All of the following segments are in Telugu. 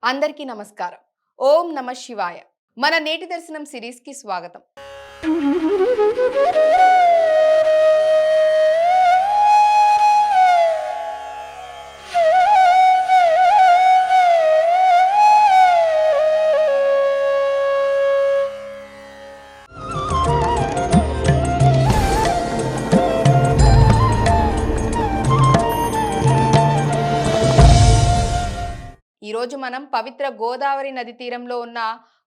అందరికీ నమస్కారం. ఓం నమ శివాయ. మన నేటి దర్శనం సిరీస్ కి స్వాగతం. ఈరోజు మనం పవిత్ర గోదావరి నది తీరంలో ఉన్న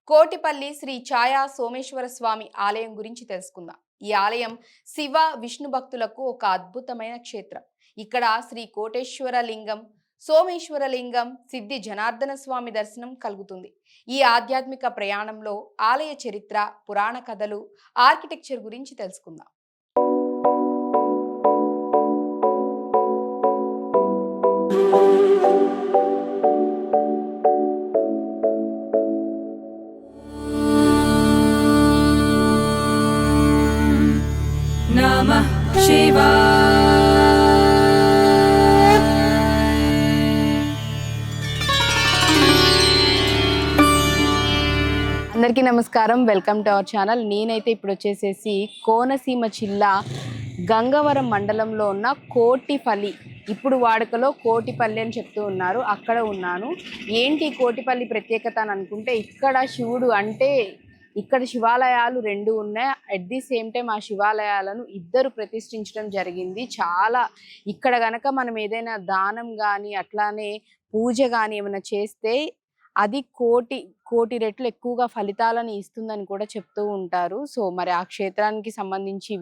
కోటిపల్లి శ్రీ ఛాయా సోమేశ్వర స్వామి ఆలయం గురించి తెలుసుకుందాం. ఈ ఆలయం శివ విష్ణు భక్తులకు ఒక అద్భుతమైన క్షేత్రం. ఇక్కడ శ్రీ కోటేశ్వర లింగం, సోమేశ్వర లింగం, సిద్ధి జనార్దన స్వామి దర్శనం కలుగుతుంది. ఈ ఆధ్యాత్మిక ప్రయాణంలో ఆలయ చరిత్ర, పురాణ కథలు, ఆర్కిటెక్చర్ గురించి తెలుసుకుందాం. नमः शिवाय। అందరికీ నమస్కారం. Welcome to our channel. నేనైతే ఇప్పుడు వచ్చేసేసి కోనసీమ జిల్లా గంగవరం మండలంలో ఉన్న కోటిపల్లి, ఇప్పుడు వాడుకలో కోటిపల్లి అని చెప్తూ ఉన్నారు, అక్కడ ఉన్నాను. ఏంటి కోటిపల్లి ప్రత్యేకత అని అనుకుంటే, ఇక్కడ శివుడు అంటే ఇక్కడ శివాలయాలు రెండు ఉన్నాయి. అట్ ది సేమ్ టైం ఆ శివాలయాలను ఇద్దరు ప్రతిష్ఠించడం జరిగింది. చాలా ఇక్కడ గనక మనం ఏదైనా దానం కానీ అట్లానే పూజ కానీ ఏమైనా చేస్తే అది కోటి రెట్లు ఎక్కువగా ఫలితాలను ఇస్తుందని కూడా చెప్తూ ఉంటారు. సో మరి ఆ క్షేత్రానికి సంబంధించి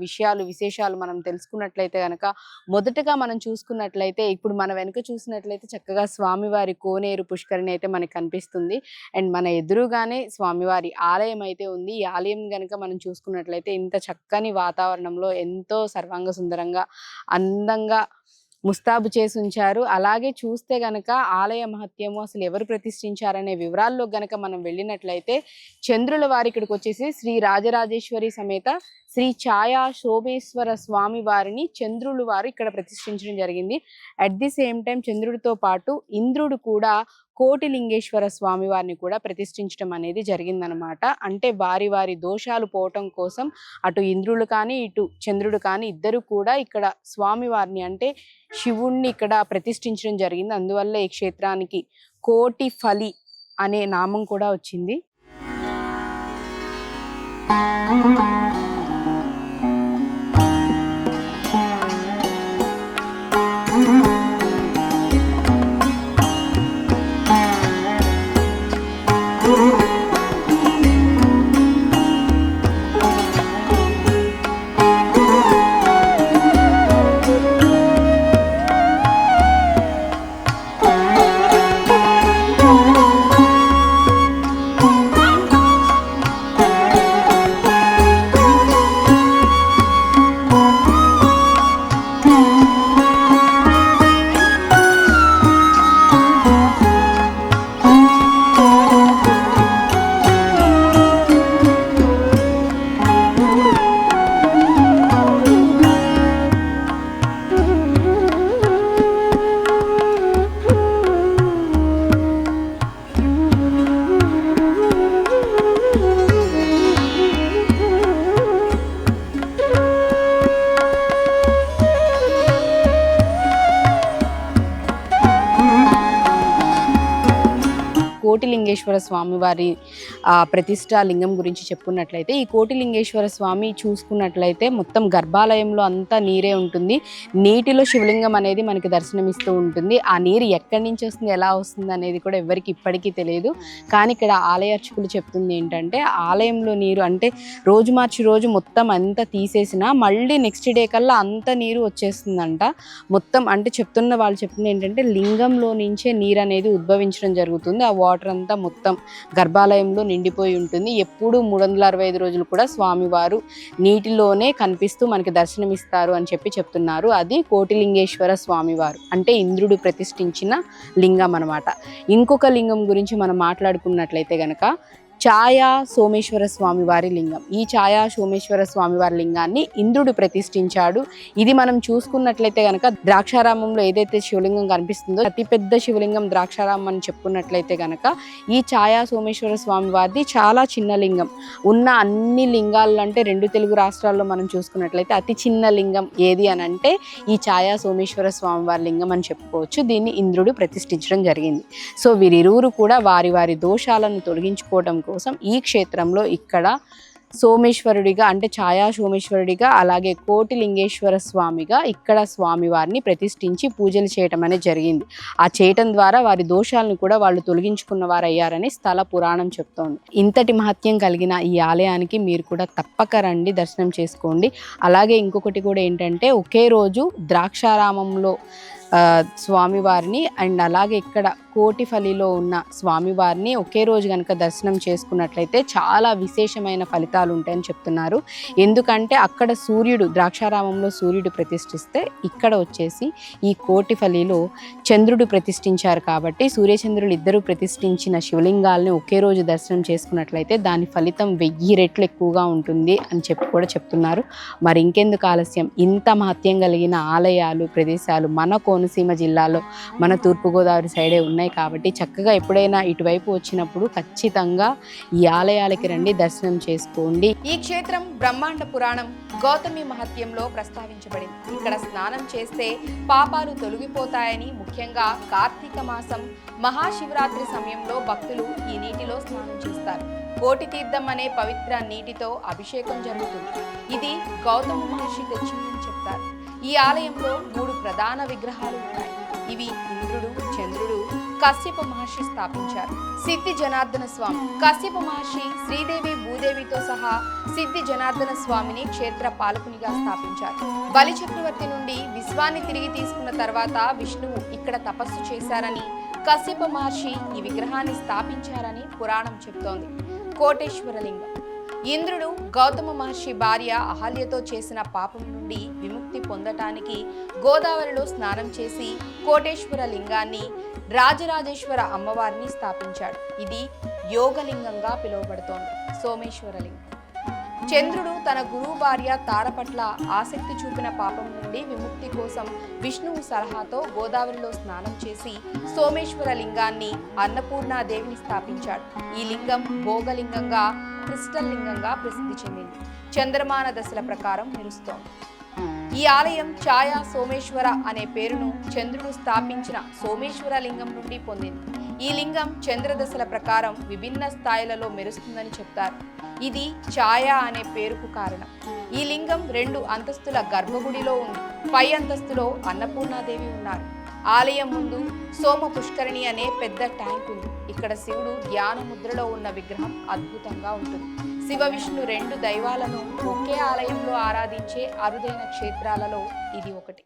విశేషాలు మనం తెలుసుకున్నట్లయితే కనుక, మొదటగా మనం చూసుకున్నట్లయితే ఇప్పుడు మన వెనుక చూసినట్లయితే చక్కగా స్వామివారి కోనేరు పుష్కరిణి అయితే మనకి కనిపిస్తుంది. అండ్ మన ఎదురుగానే స్వామివారి ఆలయం అయితే ఉంది. ఈ ఆలయం కనుక మనం చూసుకున్నట్లయితే ఇంత చక్కని వాతావరణంలో ఎంతో సర్వాంగ సుందరంగా అందంగా ముస్తాబు చేసి ఉంచారు. అలాగే చూస్తే గనక ఆలయ మహత్యము, అసలు ఎవరు ప్రతిష్ఠించారనే వివరాల్లో గనక మనం వెళ్ళినట్లయితే, చంద్రుల వారి ఇక్కడికి వచ్చేసి శ్రీ రాజరాజేశ్వరి సమేత శ్రీ ఛాయా సోమేశ్వర స్వామి వారిని చంద్రులు వారు ఇక్కడ ప్రతిష్ఠించడం జరిగింది. అట్ ది సేమ్ టైం చంద్రుడితో పాటు ఇంద్రుడు కూడా కోటిలింగేశ్వర స్వామి వారిని కూడా ప్రతిష్ఠించడం అనేది జరిగిందనమాట. అంటే వారి దోషాలు పోవటం కోసం అటు ఇంద్రుడు కానీ ఇటు చంద్రుడు కానీ ఇద్దరు కూడా ఇక్కడ స్వామివారిని అంటే శివుణ్ణి ఇక్కడ ప్రతిష్ఠించడం జరిగింది. అందువల్ల ఈ క్షేత్రానికి కోటిపల్లి అనే నామం కూడా వచ్చింది. కోటిలింగేశ్వర స్వామి వారి ప్రతిష్టా లింగం గురించి చెప్పుకున్నట్లయితే, ఈ కోటిలింగేశ్వర స్వామి చూసుకున్నట్లయితే మొత్తం గర్భాలయంలో అంతా నీరే ఉంటుంది. నీటిలో శివలింగం అనేది మనకి దర్శనమిస్తూ ఉంటుంది. ఆ నీరు ఎక్కడి నుంచి వస్తుంది, ఎలా వస్తుంది అనేది కూడా ఎవరికి ఇప్పటికీ తెలియదు. కానీ ఇక్కడ ఆలయ అర్చకులు చెప్తుంది ఏంటంటే, ఆలయంలో నీరు అంటే రోజు మార్చి రోజు మొత్తం అంతా తీసేసినా మళ్ళీ నెక్స్ట్ డే కల్లా అంత నీరు వచ్చేస్తుందంట. మొత్తం అంటే వాళ్ళు చెప్తుంది ఏంటంటే, లింగంలో నుంచే నీరు అనేది ఉద్భవించడం జరుగుతుంది. ఆ వాటర్ అంతా మొత్తం గర్భాలయంలో నిండిపోయి ఉంటుంది. ఎప్పుడు 365 రోజులు కూడా స్వామివారు నీటిలోనే కనిపిస్తూ మనకి దర్శనమిస్తారు అని చెప్తున్నారు. అది కోటిలింగేశ్వర స్వామివారు అంటే ఇంద్రుడు ప్రతిష్ఠించిన లింగం అనమాట. ఇంకొక లింగం గురించి మనం మాట్లాడుకున్నట్లయితే గనక, ఛాయా సోమేశ్వర స్వామి వారి లింగం. ఈ ఛాయా సోమేశ్వర స్వామి వారి లింగాన్ని ఇంద్రుడు ప్రతిష్ఠించాడు. ఇది మనం చూసుకున్నట్లయితే కనుక ద్రాక్షారామంలో ఏదైతే శివలింగం కనిపిస్తుందో అతిపెద్ద శివలింగం ద్రాక్షారామం అని చెప్పుకున్నట్లయితే కనుక ఈ ఛాయా సోమేశ్వర స్వామి వారిది చాలా చిన్న లింగం. ఉన్న అన్ని లింగాలు అంటే 2 తెలుగు రాష్ట్రాల్లో మనం చూసుకున్నట్లయితే అతి చిన్న లింగం ఏది అని అంటే ఈ ఛాయా సోమేశ్వర స్వామి వారి లింగం అని చెప్పుకోవచ్చు. దీన్ని ఇంద్రుడు ప్రతిష్ఠించడం జరిగింది. సో వీరిరువురు కూడా వారి వారి దోషాలను తొలగించుకోవడం కోసం ఈ క్షేత్రంలో ఇక్కడ సోమేశ్వరుడిగా అంటే ఛాయా సోమేశ్వరుడిగా అలాగే కోటిలింగేశ్వర స్వామిగా ఇక్కడ స్వామివారిని ప్రతిష్ఠించి పూజలు చేయటం అనేది జరిగింది. ఆ చేయటం ద్వారా వారి దోషాలను కూడా వాళ్ళు తొలగించుకున్న వారు అయ్యారని స్థల పురాణం చెప్తోంది. ఇంతటి మహత్యం కలిగిన ఈ ఆలయానికి మీరు కూడా తప్పక రండి, దర్శనం చేసుకోండి. అలాగే ఇంకొకటి కూడా ఏంటంటే ఒకే రోజు ద్రాక్షారామంలో స్వామివారిని అండ్ అలాగే ఇక్కడ కోటిఫలిలో ఉన్న స్వామివారిని ఒకే రోజు కనుక దర్శనం చేసుకున్నట్లయితే చాలా విశేషమైన ఫలితాలు ఉంటాయని చెప్తున్నారు. ఎందుకంటే అక్కడ సూర్యుడు ద్రాక్షారామంలో సూర్యుడు ప్రతిష్ఠిస్తే ఇక్కడ వచ్చేసి ఈ కోటిఫలిలో చంద్రుడు ప్రతిష్ఠించారు కాబట్టి సూర్యచంద్రులు ఇద్దరు ప్రతిష్ఠించిన శివలింగాల్ని ఒకే రోజు దర్శనం చేసుకున్నట్లయితే దాని ఫలితం 1000 రెట్లు ఎక్కువగా ఉంటుంది అని కూడా చెప్తున్నారు. మరి ఇంకెందుకు ఆలస్యం, ఇంత మహత్యం కలిగిన ఆలయాలు ప్రదేశాలు మన కోనసీమ జిల్లాలో మన తూర్పుగోదావరి సైడే ఉన్నాయి కాబట్టి చక్కగా ఎప్పుడైనా ఇటువైపు వచ్చినప్పుడు ఖచ్చితంగా ఈ ఆలయాలకి రండి, దర్శనం చేసుకోండి. ఈ క్షేత్రం బ్రహ్మాండ పురాణం గౌతమి మహత్యంలో ప్రస్తావించబడింది. ఇక్కడ స్నానం చేస్తే పాపాలు తొలగిపోతాయని, ముఖ్యంగా కార్తీక మాసం మహాశివరాత్రి సమయంలో భక్తులు ఈ నీటిలో స్నానం చేస్తారు. కోటి తీర్థం అనే పవిత్ర నీటితో అభిషేకం జరుగుతుంది. ఇది గౌతమ మహర్షి తెచ్చిందని చెప్తారు. ఈ ఆలయంలో 3 ప్రధాన విగ్రహాలు ఉన్నాయి. ఇవి ఇంద్రుడు, చంద్రుడు, కశ్యప మహర్షి స్థాపించారు. సిద్ధి జనార్దన స్వామి కశ్యప మహర్షి శ్రీదేవి భూదేవితో సహా సిద్ధి జనార్దన స్వామిని క్షేత్ర పాలకునిగా స్థాపించారు. బలి చక్రవర్తి నుండి విశ్వాన్ని తిరిగి తీసుకున్న తర్వాత విష్ణువు ఇక్కడ తపస్సు చేశారని, కశ్యప మహర్షి ఈ విగ్రహాన్ని స్థాపించారని పురాణం చెబుతోంది. కోటేశ్వర లింగం ఇంద్రుడు గౌతమ మహర్షి భార్య అహల్యతో చేసిన పాపం నుండి విముక్తి పొందటానికి గోదావరిలో స్నానం చేసి కోటేశ్వర లింగాన్ని రాజరాజేశ్వర అమ్మవారిని స్థాపించాడు. ఇది యోగలింగంగా పిలువబడుతోంది. సోమేశ్వర లింగం చంద్రుడు తన గురువు భార్య తార పట్ల ఆసక్తి చూపిన పాపం నుండి విముక్తి కోసం విష్ణువు సలహాతో గోదావరిలో స్నానం చేసి సోమేశ్వర లింగాన్ని అన్నపూర్ణాదేవిని స్థాపించాడు. ఈ లింగం భోగలింగంగా క్రిస్టల్ లింగంగా ప్రసిద్ధి చెందింది. చంద్రమాన దశల ప్రకారం మెరుస్తోంది. ఈ ఆలయం ఛాయా సోమేశ్వర అనే పేరును చంద్రుడు స్థాపించిన సోమేశ్వర లింగం నుండి పొందింది. ఈ లింగం చంద్రదశల ప్రకారం విభిన్న స్థాయిలలో మెరుస్తుందని చెప్తారు. ఇది ఛాయా అనే పేరుకు కారణం. ఈ లింగం 2 అంతస్తుల గర్భగుడిలో ఉంది. పై అంతస్తులో అన్నపూర్ణాదేవి ఉన్నారు. ఆలయం ముందు సోమ పుష్కరిణి అనే పెద్ద ట్యాంక్ ఉంది. ఇక్కడ శివుడు ధ్యాన ముద్రలో ఉన్న విగ్రహం అద్భుతంగా ఉంటుంది. శివ విష్ణు 2 దైవాలను ఒకే ఆలయంలో ఆరాధించే అరుదైన క్షేత్రాలలో ఇది ఒకటి.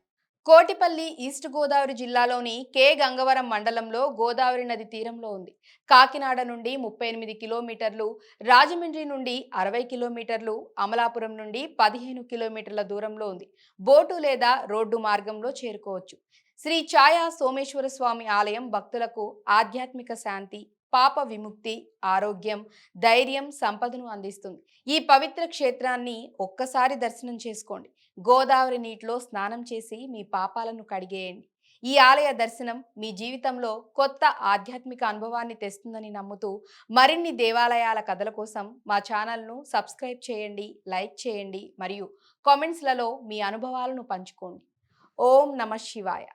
కోటిపల్లి ఈస్ట్ గోదావరి జిల్లాలోని కె గంగవరం మండలంలో గోదావరి నది తీరంలో ఉంది. కాకినాడ నుండి 38 కిలోమీటర్లు, రాజమండ్రి నుండి 60 కిలోమీటర్లు, అమలాపురం నుండి 15 కిలోమీటర్ల దూరంలో ఉంది. బోటు లేదా రోడ్డు మార్గంలో చేరుకోవచ్చు. శ్రీ ఛాయా సోమేశ్వర స్వామి ఆలయం భక్తులకు ఆధ్యాత్మిక శాంతి, పాప విముక్తి, ఆరోగ్యం, ధైర్యం, సంపదను అందిస్తుంది. ఈ పవిత్ర క్షేత్రాన్ని ఒక్కసారి దర్శనం చేసుకోండి. గోదావరి నీటిలో స్నానం చేసి మీ పాపాలను కడిగేయండి. ఈ ఆలయ దర్శనం మీ జీవితంలో కొత్త ఆధ్యాత్మిక అనుభవాన్ని తెస్తుందని నమ్ముతూ మరిన్ని దేవాలయాల కథల కోసం మా ఛానల్ను సబ్స్క్రైబ్ చేయండి, లైక్ చేయండి మరియు కామెంట్స్లలో మీ అనుభవాలను పంచుకోండి. ఓం నమః శివాయ.